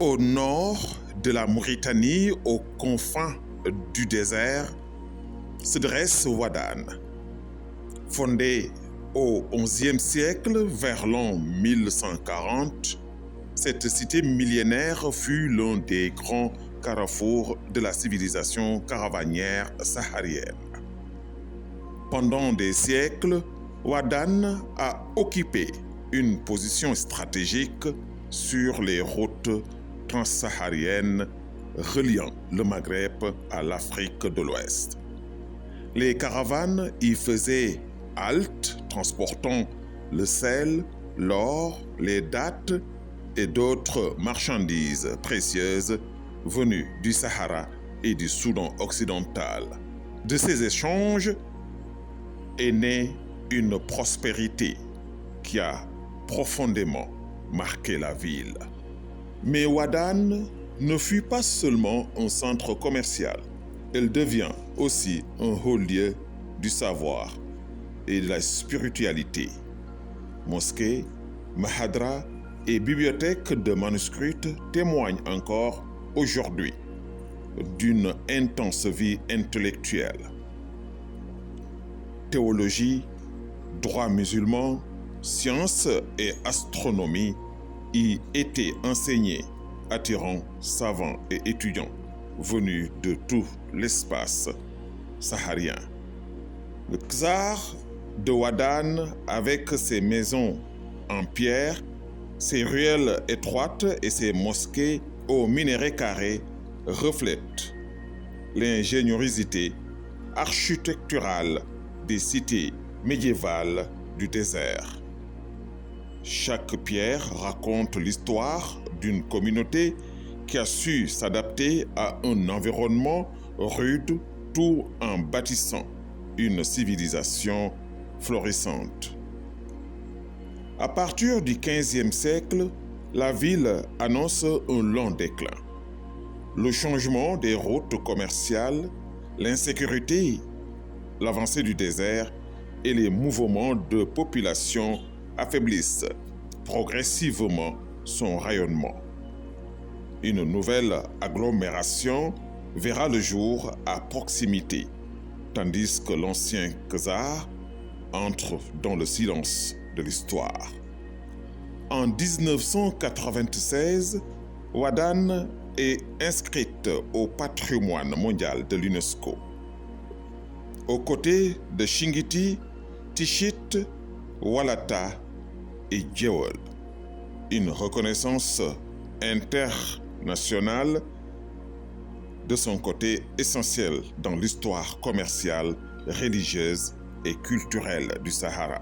Au nord de la Mauritanie, aux confins du désert, se dresse Ouadane. Fondée au XIe siècle, vers l'an 1140, cette cité millénaire fut l'un des grands carrefours de la civilisation caravanière saharienne. Pendant des siècles, Ouadane a occupé une position stratégique sur les routes transsahariennes reliant le Maghreb à l'Afrique de l'Ouest. Les caravanes y faisaient halte, transportant le sel, l'or, les dattes et d'autres marchandises précieuses venues du Sahara et du Soudan occidental. De ces échanges est née une prospérité qui a profondément marqué la ville. Mais Ouadane ne fut pas seulement un centre commercial, elle devient aussi un haut lieu du savoir et de la spiritualité. Mosquées, mahadras et bibliothèques de manuscrits témoignent encore aujourd'hui d'une intense vie intellectuelle. Théologie, droit musulman, sciences et astronomie y étaient enseignés, attirant savants et étudiants venus de tout l'espace saharien. Le Czar de Ouadane, avec ses maisons en pierre, ses ruelles étroites et ses mosquées aux minarets carrés, reflètent l'ingéniosité architecturale des cités médiévales du désert. Chaque pierre raconte l'histoire d'une communauté qui a su s'adapter à un environnement rude tout en bâtissant une civilisation florissante. À partir du XVe siècle, la ville annonce un long déclin. Le changement des routes commerciales, l'insécurité, l'avancée du désert et les mouvements de population affaiblissent progressivement son rayonnement. Une nouvelle agglomération verra le jour à proximité, tandis que l'ancien Khazar entre dans le silence de l'histoire. En 1996, Ouadane est inscrite au patrimoine mondial de l'UNESCO. Aux côtés de Chingiti, Tichit, Walata et Djewel. Une reconnaissance internationale de son côté essentiel dans l'histoire commerciale, religieuse et culturelle du Sahara.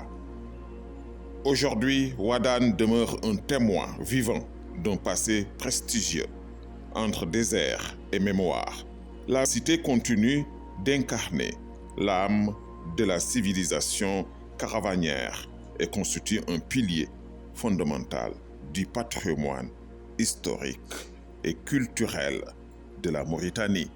Aujourd'hui, Ouadane demeure un témoin vivant d'un passé prestigieux. Entre désert et mémoire, la cité continue d'incarner l'âme de la civilisation caravanière et constitue un pilier fondamental du patrimoine historique et culturel de la Mauritanie.